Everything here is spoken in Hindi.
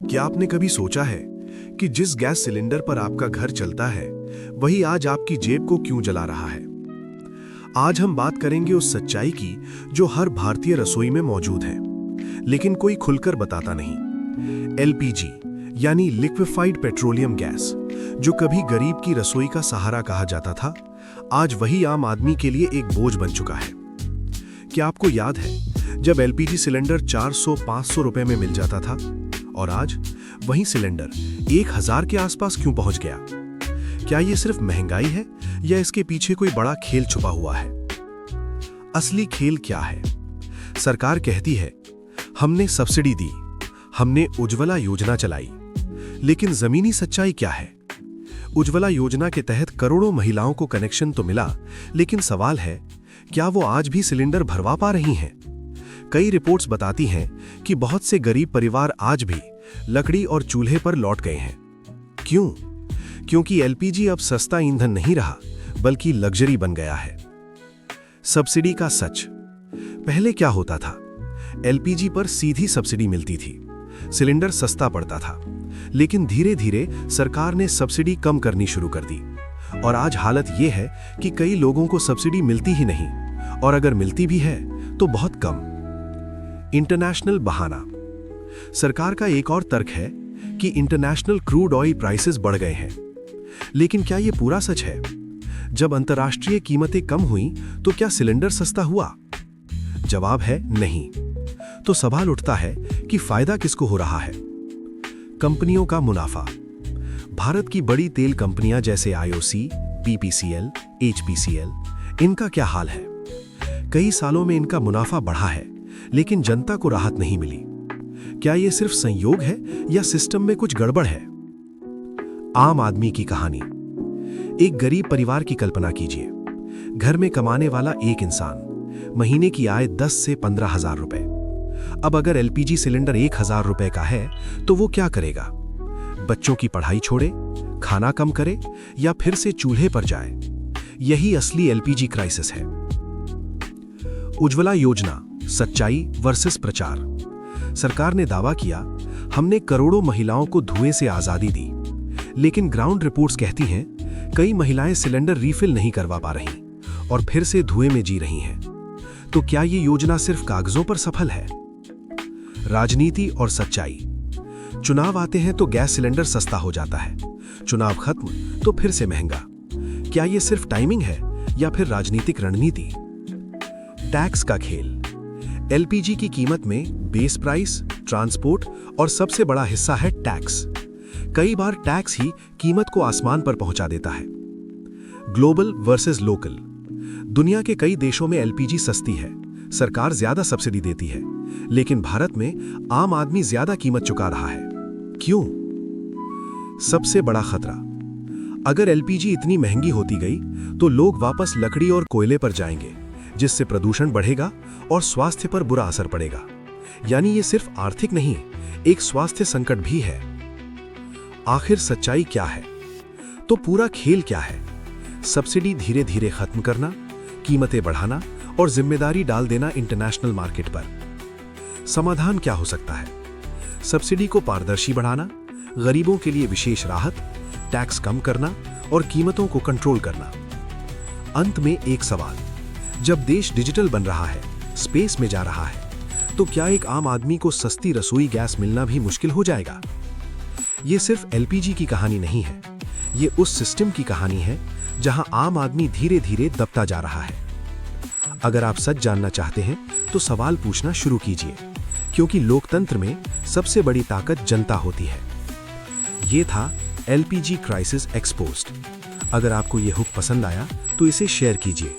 क्या आपने कभी सोचा है कि जिस गैस सिलेंडर पर आपका घर चलता है वही आज आपकी जेब को क्यों जला रहा है? आज हम बात करेंगे उस सच्चाई की जो हर भारतीय रसोई में मौजूद है, लेकिन कोई खुलकर बताता नहीं। एलपीजी यानी लिक्विफाइड पेट्रोलियम गैस, जो कभी गरीब की रसोई का सहारा कहा जाता था, आज वही आम आदमी के लिए एक बोझ बन चुका है। क्या आपको याद है जब एलपीजी सिलेंडर 400-500 रुपए में मिल जाता था और आज वही सिलेंडर 1000 के आसपास क्यों पहुंच गया? क्या ये सिर्फ महंगाई है या इसके पीछे कोई बड़ा खेल छुपा हुआ है? असली खेल क्या है? सरकार कहती है हमने सब्सिडी दी, हमने उज्ज्वला योजना चलाई, लेकिन जमीनी सच्चाई क्या है? उज्ज्वला योजना के तहत करोड़ों महिलाओं को कनेक्शन तो मिला, लेकिन सवाल है क्या वो आज भी सिलेंडर भरवा पा रही हैं? कई रिपोर्ट्स बताती हैं कि बहुत से गरीब परिवार आज भी लकड़ी और चूल्हे पर लौट गए हैं। क्यों? क्योंकि एलपीजी अब सस्ता ईंधन नहीं रहा, बल्कि लग्जरी बन गया है। सब्सिडी का सच। पहले क्या होता था? एलपीजी पर सीधी सब्सिडी मिलती थी, सिलेंडर सस्ता पड़ता था, लेकिन धीरे धीरे सरकार ने सब्सिडी कम करनी शुरू कर दी और आज हालत यह है कि कई लोगों को सब्सिडी मिलती ही नहीं, और अगर मिलती भी है तो बहुत कम। इंटरनेशनल बहाना। सरकार का एक और तर्क है कि इंटरनेशनल क्रूड ऑयल प्राइसेस बढ़ गए हैं, लेकिन क्या यह पूरा सच है? जब अंतर्राष्ट्रीय कीमतें कम हुई तो क्या सिलेंडर सस्ता हुआ? जवाब है नहीं। तो सवाल उठता है कि फायदा किसको हो रहा है? कंपनियों का मुनाफा। भारत की बड़ी तेल कंपनियां जैसे आईओसी, बीपीसीएल, एचपीसीएल, इनका क्या हाल है? कई सालों में इनका मुनाफा बढ़ा है, लेकिन जनता को राहत नहीं मिली। क्या यह सिर्फ संयोग है या सिस्टम में कुछ गड़बड़ है? आम आदमी की कहानी। एक गरीब परिवार की कल्पना कीजिए। घर में कमाने वाला एक इंसान, महीने की आय 10 से 15 हजार रुपए। अब अगर एलपीजी सिलेंडर 1000 रुपए का है तो वो क्या करेगा? बच्चों की पढ़ाई छोड़े, खाना कम करे या फिर से चूल्हे पर जाए? यही असली एलपीजी क्राइसिस है। उज्ज्वला योजना, सच्चाई वर्सेस प्रचार। सरकार ने दावा किया हमने करोड़ों महिलाओं को धुएं से आजादी दी, लेकिन ग्राउंड रिपोर्ट्स कहती हैं कई महिलाएं सिलेंडर रीफिल नहीं करवा पा रहीं और फिर से धुएं में जी रही हैं। तो क्या ये योजना सिर्फ कागजों पर सफल है? राजनीति और सच्चाई। चुनाव आते हैं तो गैस सिलेंडर सस्ता हो जाता है, चुनाव खत्म तो फिर से महंगा। क्या ये सिर्फ टाइमिंग है या फिर राजनीतिक रणनीति? टैक्स का खेल। एलपीजी की कीमत में बेस प्राइस, ट्रांसपोर्ट और सबसे बड़ा हिस्सा है टैक्स। कई बार टैक्स ही कीमत को आसमान पर पहुंचा देता है। Global versus local. दुनिया के कई देशों में एलपीजी सस्ती है, सरकार ज्यादा सब्सिडी देती है, लेकिन भारत में आम आदमी ज्यादा कीमत चुका रहा है। क्यों? सबसे बड़ा खतरा। अगर एलपीजी इतनी महंगी होती गई तो लोग वापस लकड़ी और कोयले पर जाएंगे, जिससे प्रदूषण बढ़ेगा और स्वास्थ्य पर बुरा असर पड़ेगा। यानी ये सिर्फ आर्थिक नहीं, एक स्वास्थ्य संकट भी है। आखिर सच्चाई क्या है? तो पूरा खेल क्या है? सब्सिडी धीरे धीरे खत्म करना, कीमतें बढ़ाना और जिम्मेदारी डाल देना इंटरनेशनल मार्केट पर। समाधान क्या हो सकता है? सब्सिडी को पारदर्शी बढ़ाना, गरीबों के लिए विशेष राहत, टैक्स कम करना और कीमतों को कंट्रोल करना। अंत में एक सवाल, जब देश डिजिटल बन रहा है, स्पेस में जा रहा है, तो क्या एक आम आदमी को सस्ती रसोई गैस मिलना भी मुश्किल हो जाएगा? ये सिर्फ एलपीजी की कहानी नहीं है, ये उस सिस्टम की कहानी है जहां आम आदमी धीरे धीरे दबता जा रहा है। अगर आप सच जानना चाहते हैं तो सवाल पूछना शुरू कीजिए, क्योंकि लोकतंत्र में सबसे बड़ी ताकत जनता होती है। ये था एलपीजी क्राइसिस एक्सपोज्ड। अगर आपको ये हुक पसंद आया तो इसे शेयर कीजिए।